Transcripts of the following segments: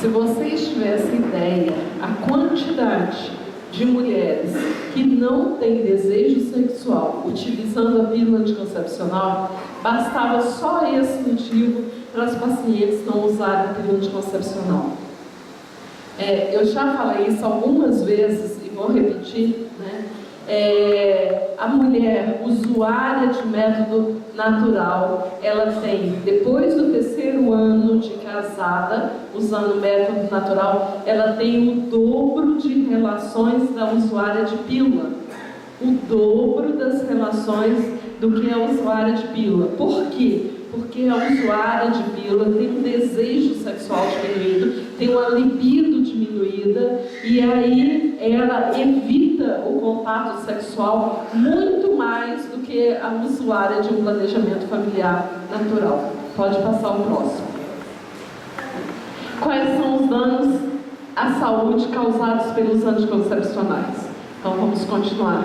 Se vocês tivessem ideia, a quantidade de mulheres que não têm desejo sexual utilizando a pílula anticoncepcional, bastava só esse motivo para as pacientes não usarem a pílula anticoncepcional. Eu já falei isso algumas vezes e vou repetir, né? A mulher usuária de método natural, ela tem, depois do 3º ano de casada, usando o método natural, ela tem o dobro de relações da usuária de pílula. O dobro das relações do que a usuária de pílula. Por quê? Porque a usuária de pílula tem um desejo sexual diminuído, tem uma libido diminuída, e aí ela evita o contato sexual muito mais do que a usuária de um planejamento familiar natural. Pode passar o próximo. Quais são os danos à saúde causados pelos anticoncepcionais? Então vamos continuar.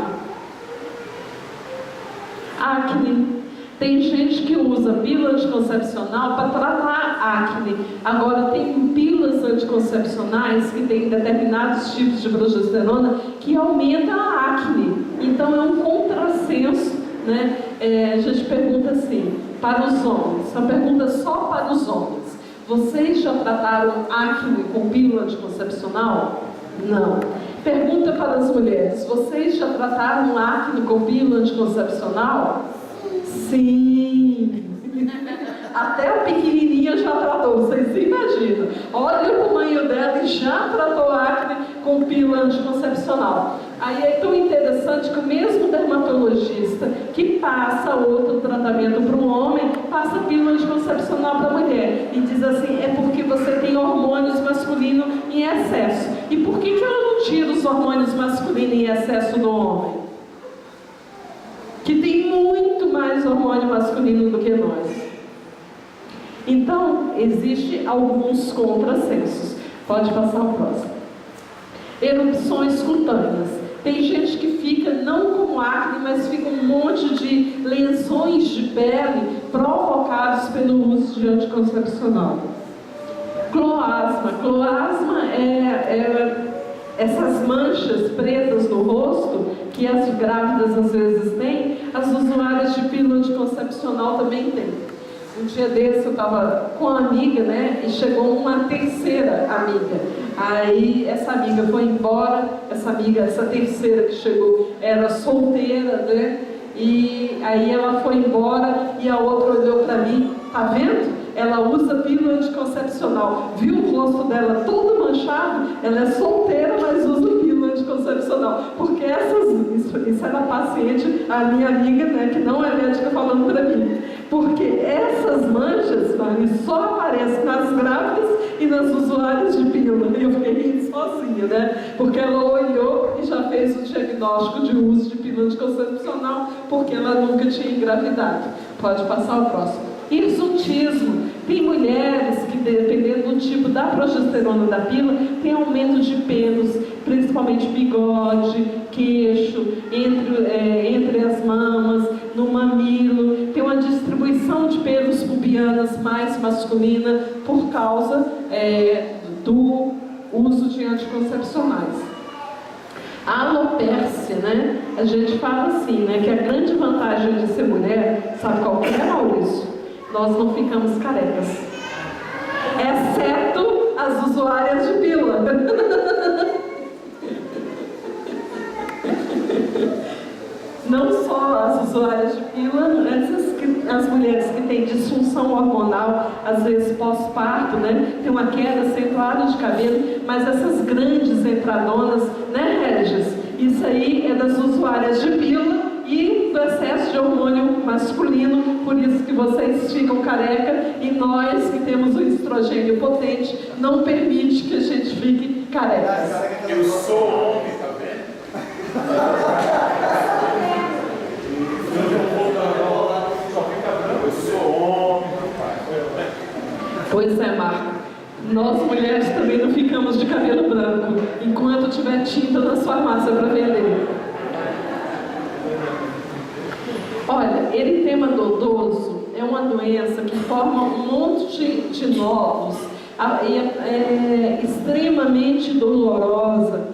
Acne. Tem gente que usa pílula anticoncepcional para tratar acne. Agora, tem pílulas anticoncepcionais que têm determinados tipos de progesterona que aumenta a acne. Então, é um contrassenso, né? A gente pergunta assim, para os homens, uma pergunta só para os homens. Vocês já trataram acne com pílula anticoncepcional? Não. Pergunta para as mulheres, vocês já trataram acne com pílula anticoncepcional? Sim! Até o pequenininho já tratou, vocês imaginam. Olha o tamanho dela e já tratou acne com pílula anticoncepcional. Aí é tão interessante que o mesmo dermatologista que passa outro tratamento para um homem, passa pílula anticoncepcional para a mulher. E diz assim, é porque você tem hormônios masculinos em excesso. E por que ela não tira os hormônios masculinos em excesso do homem? Que tem muito mais hormônio masculino do que nós. Então, existem alguns contrassensos. Pode passar o próximo. Erupções cutâneas. Tem gente que fica, não com acne, mas fica um monte de lesões de pele provocados pelo uso de anticoncepcional. Cloasma. Cloasma é essas manchas pretas no rosto, que as grávidas às vezes têm, as usuárias de pílula anticoncepcional também têm. Um dia desse eu estava com uma amiga, né, e chegou uma terceira amiga. Aí essa amiga foi embora, essa terceira que chegou era solteira, né, e aí ela foi embora e a outra olhou para mim, tá vendo? Ela usa pílula anticoncepcional. Viu o rosto dela todo manchado? Ela é solteira, mas usa pílula anticoncepcional. Porque isso era a paciente, a minha amiga, né, que não é médica, falando para mim. Porque essas manchas, só aparecem nas grávidas e nas usuárias de pílula. E eu fiquei rindo sozinha, né? Porque ela olhou e já fez o diagnóstico de uso de pílula anticoncepcional, porque ela nunca tinha engravidado. Pode passar o próximo. Hirsutismo. Tem mulheres que, dependendo do tipo da progesterona da pílula, tem aumento de pelos, principalmente bigode, queixo, entre as mamas, no mamilo. Tem uma distribuição de pelos pubianas mais masculina por causa do uso de anticoncepcionais. A alopécia, né? A gente fala assim, né? Que a grande vantagem de ser mulher, sabe qual que é, Maurício? Nós não ficamos carecas, exceto as usuárias de pílula. Não só as usuárias de pílula, as mulheres que têm disfunção hormonal, às vezes pós-parto, né, tem uma queda acentuada de cabelo, mas essas grandes entradonas, né, Regis? Isso aí é das usuárias de pílula e do excesso de hormônio masculino, por isso que vocês ficam careca, e nós que temos o estrogênio potente, não permite que a gente fique careca. Eu sou homem, tá vendo? Eu sou homem, papai. Pois é, Marco. Nós mulheres também não ficamos de cabelo branco, enquanto tiver tinta na sua farmácia para vender. Olha, eritema nodoso é uma doença que forma um monte de nódulos é extremamente dolorosa.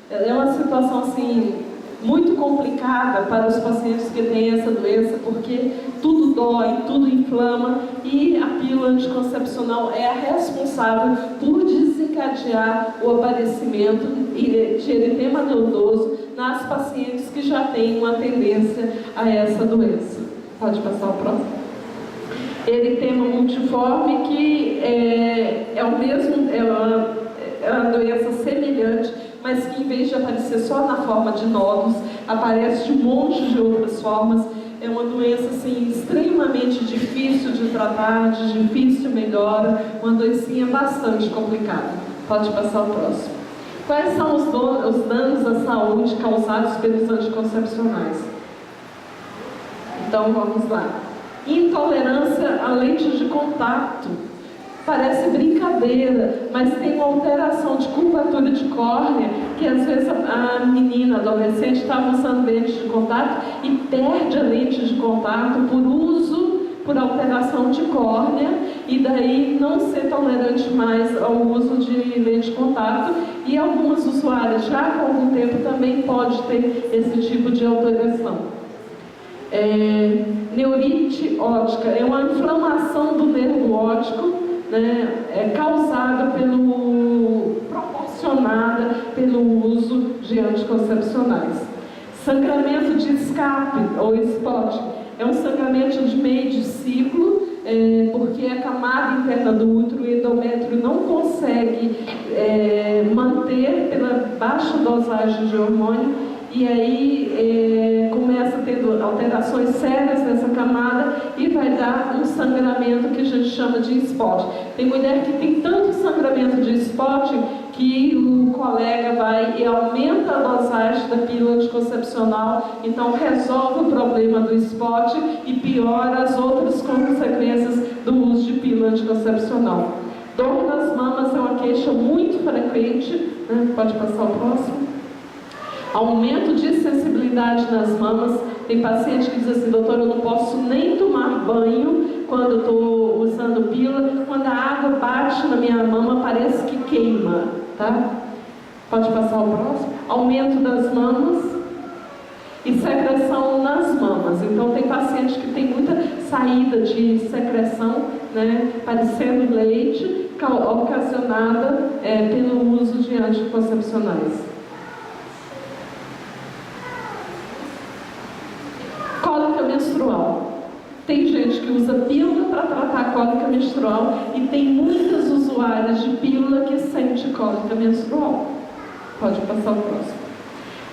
É uma situação assim muito complicada para os pacientes que têm essa doença, porque tudo dói, tudo inflama, e a pílula anticoncepcional é a responsável por desencadear o aparecimento de eritema nodoso nas pacientes que já têm uma tendência a essa doença. Pode passar o próximo. Eritema multiforme, que é uma doença semelhante, mas que em vez de aparecer só na forma de nódulos, aparece de um monte de outras formas. É uma doença assim, extremamente difícil de tratar, de difícil melhora, uma doencinha bastante complicada. Pode passar o próximo. Quais são os danos à saúde causados pelos anticoncepcionais? Então vamos lá. Intolerância a lentes de contato. Parece brincadeira, mas tem uma alteração de curvatura de córnea, que às vezes a menina, adolescente, está usando lente de contato e perde a lente de contato por alteração de córnea, e daí não ser tolerante mais ao uso de lente de contato, e algumas usuárias já com algum tempo também pode ter esse tipo de alteração. Neurite óptica é uma inflamação do nervo óptico, proporcionada pelo uso de anticoncepcionais. Sangramento de escape ou spot é um sangramento de meio de ciclo, porque a camada interna do útero, o endométrio, não consegue manter pela baixa dosagem de hormônio, e aí começa tendo alterações sérias nessa camada e vai dar um sangramento que a gente chama de spot. Tem mulher que tem tanto sangramento de spot que o colega vai e aumenta a dosagem da pílula anticoncepcional, então resolve o problema do spot e piora as outras consequências do uso de pílula anticoncepcional. Dor nas mamas é uma queixa muito frequente, Pode passar o próximo. Aumento de sensibilidade nas mamas. Tem paciente que diz assim: doutor, eu não posso nem tomar banho quando eu estou usando pílula, quando a água bate na minha mama parece que queima, tá? Pode passar o próximo. Aumento das mamas e secreção nas mamas. Então tem paciente que tem muita saída de secreção, parecendo leite, ocasionada pelo uso de anticoncepcionais. Cólica menstrual. Tem gente que usa pílula para tratar a cólica menstrual e tem muitas usuárias de pílula que sentem cólica menstrual. Pode passar o próximo.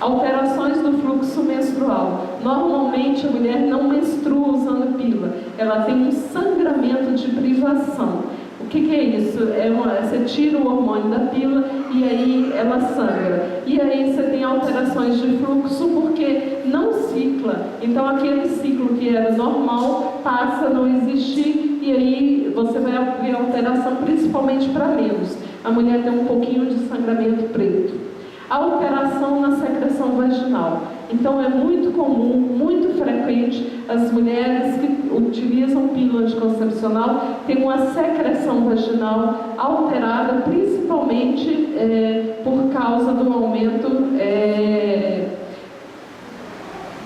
Alterações do fluxo menstrual. Normalmente a mulher não menstrua usando pílula, ela tem um sangramento de privação. O que é isso? Você tira o hormônio da pílula e aí ela sangra. E aí você tem alterações de fluxo porque não cicla. Então aquele ciclo que era normal passa a não existir e aí você vai ver alteração principalmente para menos. A mulher tem um pouquinho de sangramento preto. Alteração na secreção vaginal. Então é muito comum, muito frequente, as mulheres que utilizam pílula anticoncepcional têm uma secreção vaginal alterada, principalmente por causa do aumento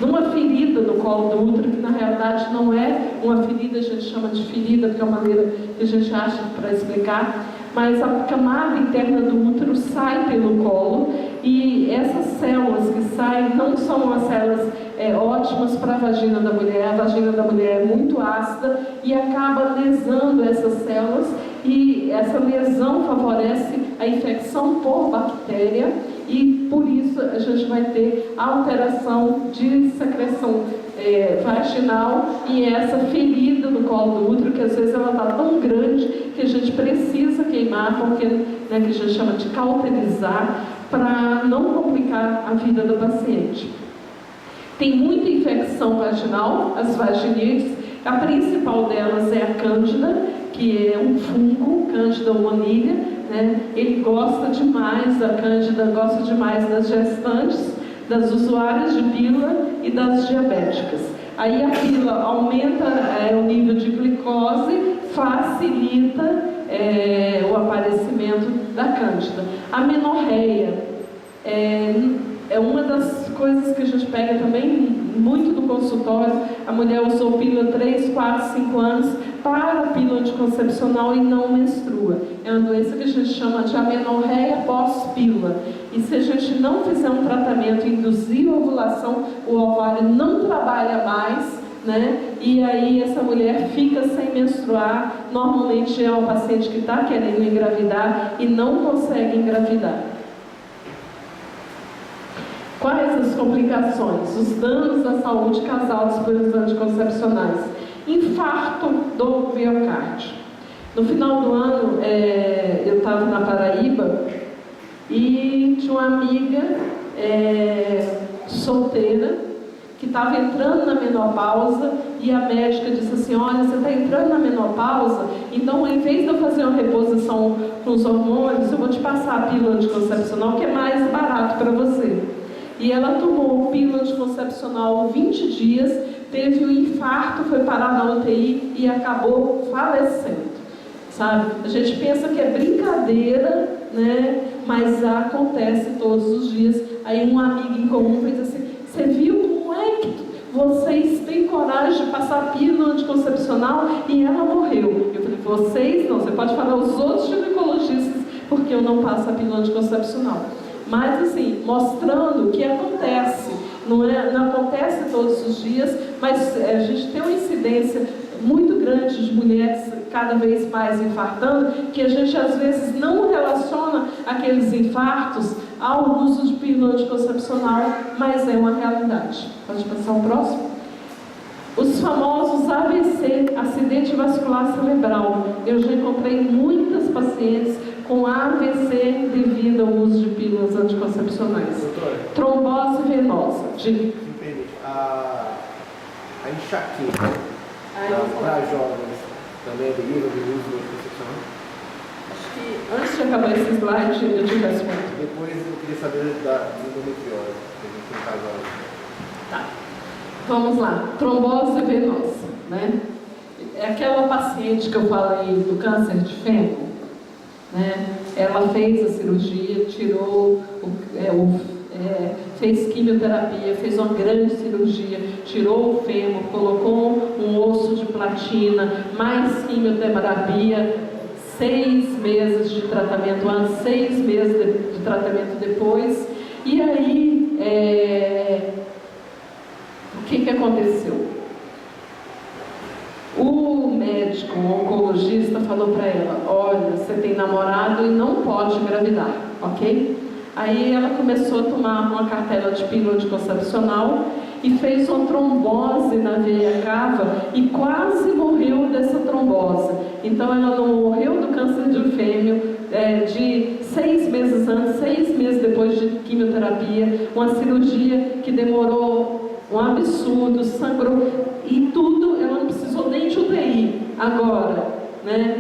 numa ferida no colo do útero, que na realidade não é uma ferida, a gente chama de ferida, porque é uma maneira que a gente acha para explicar, mas a camada interna do útero sai pelo colo e essas células que saem não são umas células ótimas para a vagina da mulher. A vagina da mulher é muito ácida e acaba lesando essas células e essa lesão favorece a infecção por bactéria e por isso a gente vai ter alteração de secreção vaginal e essa ferida no colo do útero, que às vezes ela está tão grande que a gente precisa queimar, porque que a gente chama de cauterizar, para não complicar a vida do paciente. Tem muita infecção vaginal, as vaginites. A principal delas é a cândida, que é um fungo, Candida onilha, Ele gosta demais da cândida, gosta demais das gestantes, das usuárias de pílula e das diabéticas. Aí a pílula aumenta o nível de glicose, facilita o aparecimento da cândida. A menorreia é uma das coisas que a gente pega também muito no consultório. A mulher usou pílula 3, 4, 5 anos para a pílula anticoncepcional e não menstrua. É uma doença que a gente chama de amenorreia pós-pílula. E se a gente não fizer um tratamento, induzir a ovulação, o ovário não trabalha mais, né? E aí essa mulher fica sem menstruar. Normalmente é um paciente que está querendo engravidar e não consegue engravidar. Quais as complicações? Os danos à saúde causados pelos anticoncepcionais. Infarto do miocárdio. No final do ano, eu estava na Paraíba e tinha uma amiga solteira que estava entrando na menopausa e a médica disse assim: olha, você está entrando na menopausa, então em vez de eu fazer uma reposição com os hormônios, eu vou te passar a pílula anticoncepcional que é mais barato para você. E ela tomou pílula anticoncepcional 20 dias, teve um infarto, foi parar na UTI e acabou falecendo, sabe? A gente pensa que é brincadeira, né? Mas acontece todos os dias. Aí um amigo em comum fez assim: você viu como é que vocês têm coragem de passar pílula anticoncepcional e ela morreu? Eu falei: vocês não, você pode falar os outros ginecologistas, porque eu não passo a pílula anticoncepcional. Mas assim, mostrando o que acontece, não acontece todos os dias, mas a gente tem uma incidência muito grande de mulheres cada vez mais infartando, que a gente às vezes não relaciona aqueles infartos ao uso de pílula anticoncepcional, mas é uma realidade. Pode passar o próximo? Os famosos AVC, acidente vascular cerebral. Eu já encontrei muitas pacientes com AVC devido ao uso de pílulas anticoncepcionais. Doutora, trombose venosa. me permite, a enxaqueca para jovens também é deriva do uso do anticoncepcional? Acho que antes de acabar esse slide eu te respondo. Depois eu queria saber da endometriose, que a gente tem casal. Tá. Vamos lá, trombose venosa, né? É aquela paciente que eu falei do câncer de fêmur, né? Ela fez a cirurgia, tirou, fez quimioterapia, fez uma grande cirurgia, tirou o fêmur, colocou um osso de platina, mais quimioterapia, 6 meses de tratamento antes, 6 meses de tratamento depois. E aí, o que aconteceu? O médico, o oncologista falou para ela: olha, você tem namorado e não pode engravidar, ok? Aí ela começou a tomar uma cartela de pílula anticoncepcional e fez uma trombose na veia cava e quase morreu dessa trombose. Então ela não morreu do câncer de fêmur de 6 meses antes, 6 meses depois de quimioterapia, uma cirurgia que demorou um absurdo, sangrou e tudo, ela não precisou nem de UTI agora, né?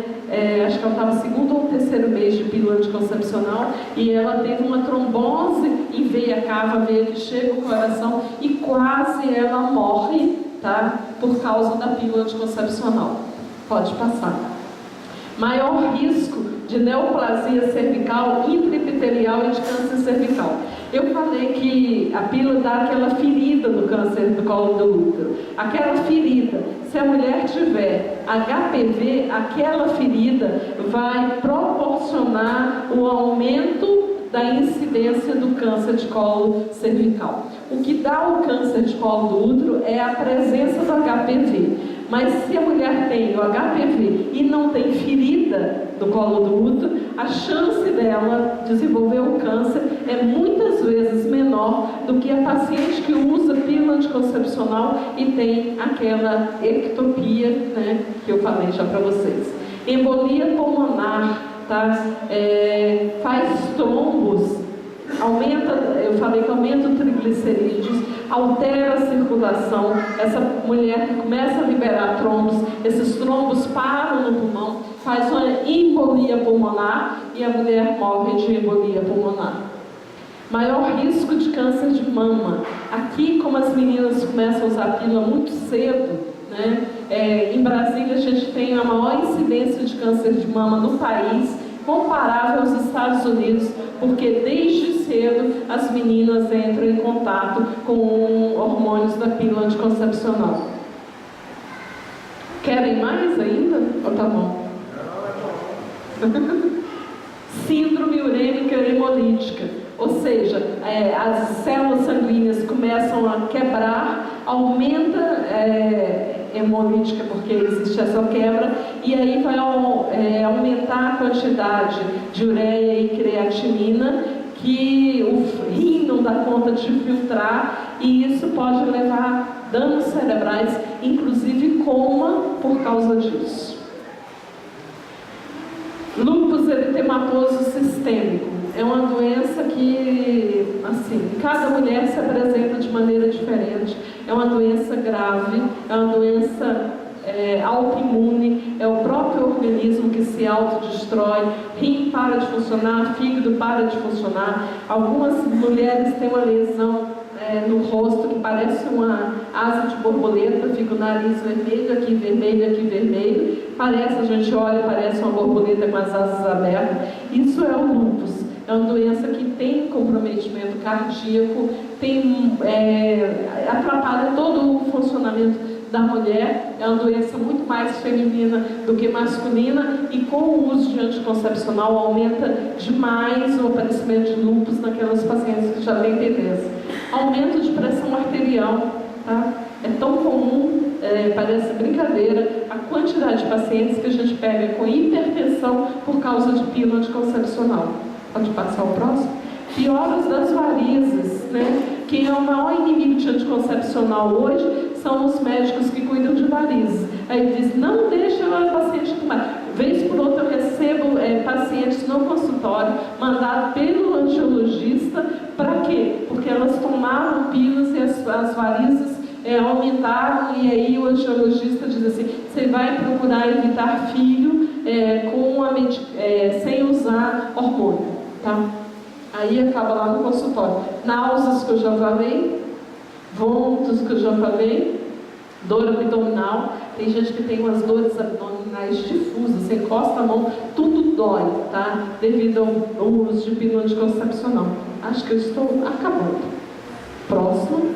Acho que ela estava no 2º ou 3º mês de pílula anticoncepcional e ela teve uma trombose em veia cava, veia que chega ao coração e quase ela morre, tá? Por causa da pílula anticoncepcional. Pode passar. Maior risco de neoplasia cervical, intraepitelial e de câncer cervical. Eu falei que a pílula dá aquela ferida no câncer do colo do útero. Aquela ferida, se a mulher tiver HPV, aquela ferida vai proporcionar o aumento da incidência do câncer de colo cervical. O que dá o câncer de colo do útero é a presença do HPV. Mas se a mulher tem o HPV e não tem ferida do colo do útero, a chance dela desenvolver o câncer é muitas vezes menor do que a paciente que usa pílula anticoncepcional e tem aquela ectopia, né, que eu falei já para vocês. Embolia pulmonar, tá? Faz trombos, aumenta, eu falei que aumenta o triglicerídeos, altera a circulação, essa mulher que começa a liberar trombos, esses trombos param no pulmão, faz uma embolia pulmonar e a mulher morre de embolia pulmonar. Maior risco de câncer de mama. Aqui, como as meninas começam a usar pílula muito cedo, né? Em Brasília a gente tem a maior incidência de câncer de mama no país, comparável aos Estados Unidos, porque desde cedo as meninas entram em contato com hormônios da pílula anticoncepcional. Querem mais ainda? Ou tá bom? Síndrome urêmica hemolítica, ou seja, as células sanguíneas começam a quebrar, aumenta hemolítica porque existe essa quebra, e aí vai aumentar a quantidade de ureia e creatinina que o rim não dá conta de filtrar, e isso pode levar danos cerebrais, inclusive coma por causa disso. Lúpus eritematoso sistêmico é uma doença que, assim, cada mulher se apresenta de maneira diferente. É uma doença grave, é uma doença autoimune, é o próprio organismo que se autodestrói, rim para de funcionar, fígado para de funcionar. Algumas mulheres têm uma lesão no rosto que parece uma asa de borboleta, fica o nariz vermelho, aqui vermelho, aqui vermelho. A gente olha, parece uma borboleta com as asas abertas. Isso é o lúpus. É uma doença que tem comprometimento cardíaco, atrapalha todo o funcionamento da mulher. É uma doença muito mais feminina do que masculina, e com o uso de anticoncepcional aumenta demais o aparecimento de lúpus naquelas pacientes que já têm tendência. Aumento de pressão arterial, tá? É tão comum, parece brincadeira, a quantidade de pacientes que a gente pega com hipertensão por causa de pílula anticoncepcional. Pode passar o próximo? Pioras das varizes, né? Quem é o maior inimigo de anticoncepcional hoje são os médicos que cuidam de varizes. Aí ele diz, não deixa a paciente tomar. Vez por outra eu recebo pacientes no consultório, mandado pelo angiologista, para quê? Porque elas tomaram pílulas e as varizes aumentaram, e aí o angiologista diz assim, você vai procurar evitar filho sem usar hormônio, tá? Aí acaba lá no consultório. Náuseas, que eu já falei, vômitos, que eu já falei, dor abdominal. Tem gente que tem umas dores abdominais difusas, você encosta a mão, tudo dói, tá? Devido ao uso de pílula anticoncepcional. Acho que eu estou acabando. Próximo.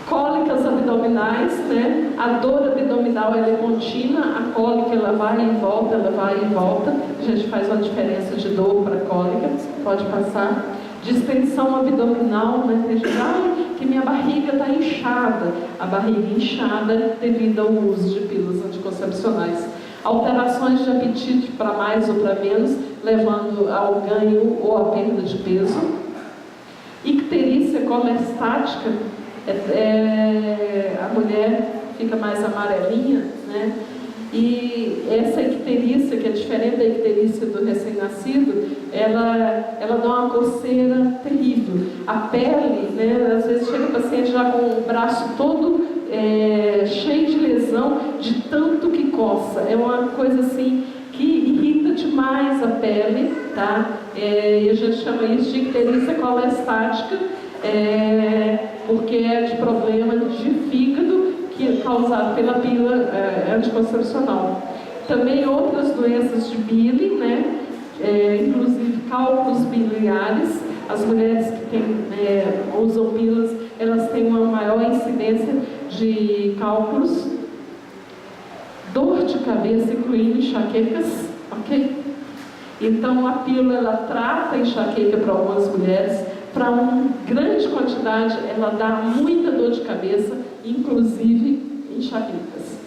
Cólicas abdominais, né? A dor abdominal ela é contínua, a cólica ela vai e volta, ela vai e volta. A gente faz uma diferença de dor para cólica, pode passar. Distensão abdominal, né? Tem gente que minha barriga está inchada. A barriga inchada devido ao uso de pílulas anticoncepcionais. Alterações de apetite para mais ou para menos, levando ao ganho ou à perda de peso. Icterícia colestática, a mulher fica mais amarelinha, né? E essa icterícia, que é diferente da icterícia do recém-nascido, ela dá uma coceira terrível. A pele, né? Às vezes chega o paciente já com o braço todo cheio de lesão, de tanto que coça. É uma coisa assim que irrita demais a pele, tá? E a gente chama isso de icterícia colestática, porque é de problema de fígado que é causado pela pílula anticoncepcional. Também outras doenças de bile, né? Inclusive cálculos biliares. As mulheres que usam pílulas, elas têm uma maior incidência de cálculos. Dor de cabeça, incluindo enxaquecas, ok? Então a pílula ela trata a enxaqueca para algumas mulheres, para uma grande quantidade ela dá muita dor de cabeça, inclusive enxaquecas.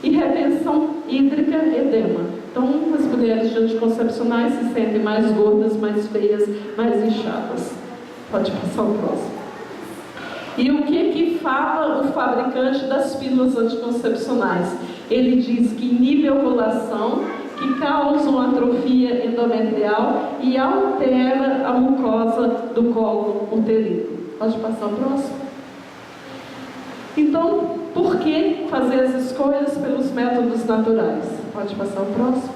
E retenção hídrica, edema. Então as mulheres de anticoncepcionais se sentem mais gordas, mais feias, mais inchadas. Pode passar o próximo. E o que fala o fabricante das pílulas anticoncepcionais? Ele diz que inibe a ovulação, que causam atrofia endometrial e altera a mucosa do colo uterino. Pode passar o próximo? Então, por que fazer as escolhas pelos métodos naturais? Pode passar o próximo?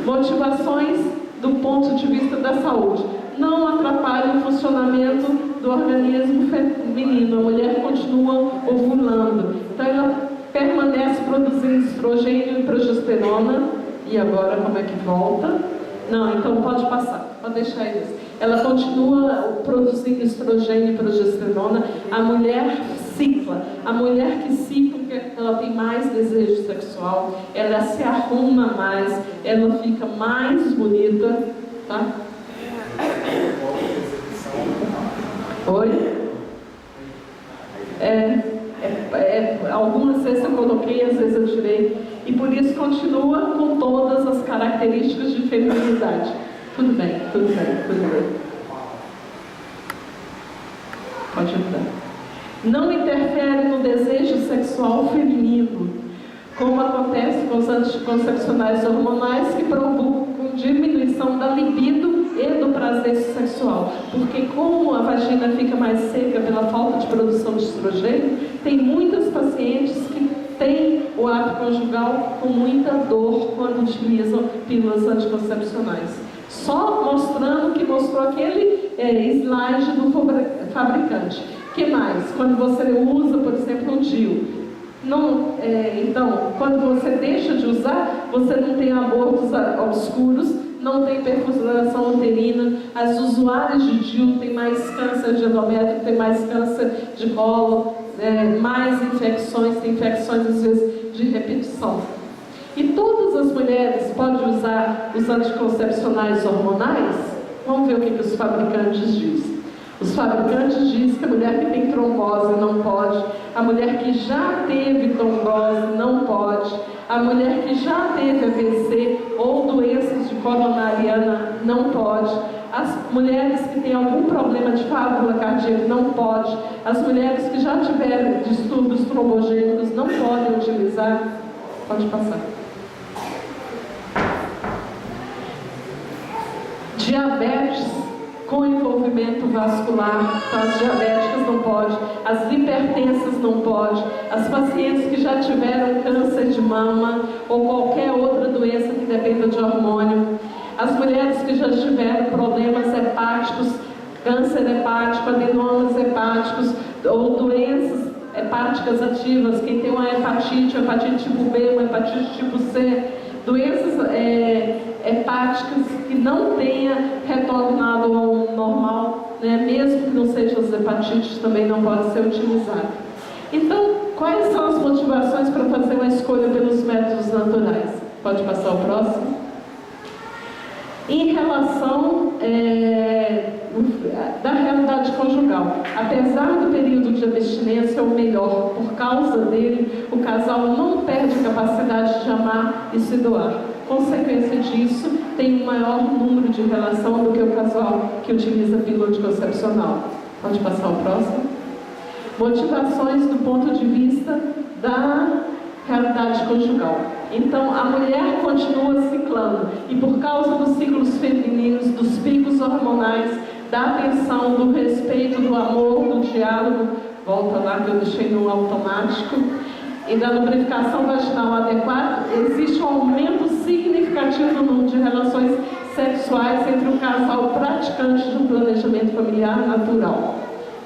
Motivações do ponto de vista da saúde. Não atrapalhe o funcionamento do organismo feminino. A mulher continua ovulando. Então, ela permanece produzindo estrogênio e progesterona. E agora, como é que volta? Não, então pode passar, pode deixar isso. Ela continua produzindo estrogênio e progesterona. A mulher cicla. A mulher que cicla, ela tem mais desejo sexual, ela se arruma mais, ela fica mais bonita, tá? Oi? Algumas vezes eu coloquei, às vezes eu tirei, e por isso continua com todas as características de feminilidade. Tudo bem, tudo bem, tudo bem. Pode ajudar. Não interfere no desejo sexual feminino, como acontece com os anticoncepcionais hormonais que provocam diminuição da libido e do prazer sexual. Porque como a vagina fica mais seca pela falta de produção de estrogênio, tem muitas pacientes que têm o ato conjugal com muita dor quando utilizam pílulas anticoncepcionais. Só mostrando que mostrou aquele slide do fabricante. O que mais? Quando você usa, por exemplo, um DIU. Então, quando você deixa de usar, você não tem abortos obscuros, não tem perfuração uterina. As usuárias de DIU têm mais câncer de endométrio, têm mais câncer de colo, mais infecções, tem infecções às vezes de repetição. E todas as mulheres podem usar os anticoncepcionais hormonais? Vamos ver o que os fabricantes dizem. Os fabricantes dizem que a mulher que tem trombose não pode, a mulher que já teve trombose não pode, a mulher que já teve AVC ou doenças de coronariana não pode, as mulheres que têm algum problema de válvula cardíaca não pode, as mulheres que já tiveram distúrbios trombogênicos não podem utilizar. Pode passar. Diabetes com envolvimento vascular, então as diabéticas não pode, as hipertensas não pode, as pacientes que já tiveram câncer de mama ou qualquer outra doença que dependa de hormônio, as mulheres que já tiveram problemas hepáticos, câncer hepático, adenomas hepáticos ou doenças hepáticas ativas, quem tem uma hepatite tipo B, uma hepatite tipo C, doenças hepáticas que não tenha retornado ao normal, né? Mesmo que não sejam as hepatites, também não pode ser utilizado. Então, quais são as motivações para fazer uma escolha pelos métodos naturais? Pode passar o próximo. Em relação da realidade conjugal, apesar do período de abstinência ou melhor, por causa dele, o casal não perde a capacidade de amar e se doar. Consequência disso, tem um maior número de relação do que o casal que utiliza pílula anticoncepcional. Pode passar o próximo. Motivações do ponto de vista da realidade conjugal. Então, a mulher continua ciclando e por causa dos ciclos femininos, dos picos hormonais, da atenção, do respeito, do amor, do diálogo, volta lá que eu deixei no automático, e da lubrificação vaginal adequada, existe um aumento significativo no número de relações sexuais entre o casal praticante de um planejamento familiar natural.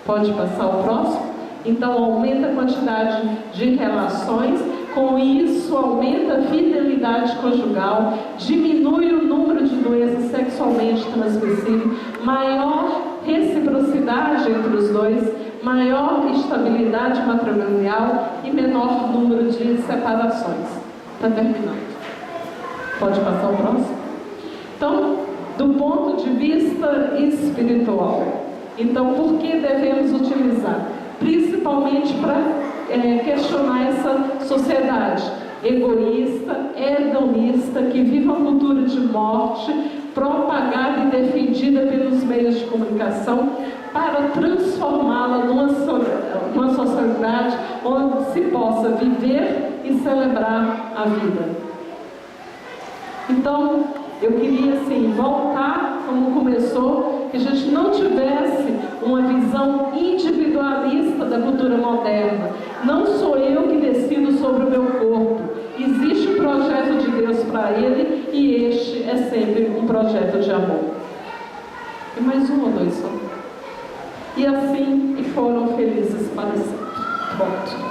Pode passar o próximo? Então, aumenta a quantidade de relações, com isso aumenta a fidelidade conjugal, diminui o número de doenças sexualmente transmissíveis, maior reciprocidade entre os dois, maior estabilidade matrimonial e menor número de separações. Está terminando. Pode passar o próximo? Então, do ponto de vista espiritual, então, por que devemos utilizar? Principalmente para questionar essa sociedade egoísta, hedonista, que vive uma cultura de morte, propagada e defendida pelos meios de comunicação, para transformá-la numa sociedade onde se possa viver e celebrar a vida. Então, eu queria assim, voltar como começou, que a gente não tivesse uma visão individualista da cultura moderna. Não sou eu que decido sobre o meu corpo. Existe um projeto de Deus para ele e este é sempre um projeto de amor. E mais um ou dois só. e assim e foram felizes para sempre. Ponto.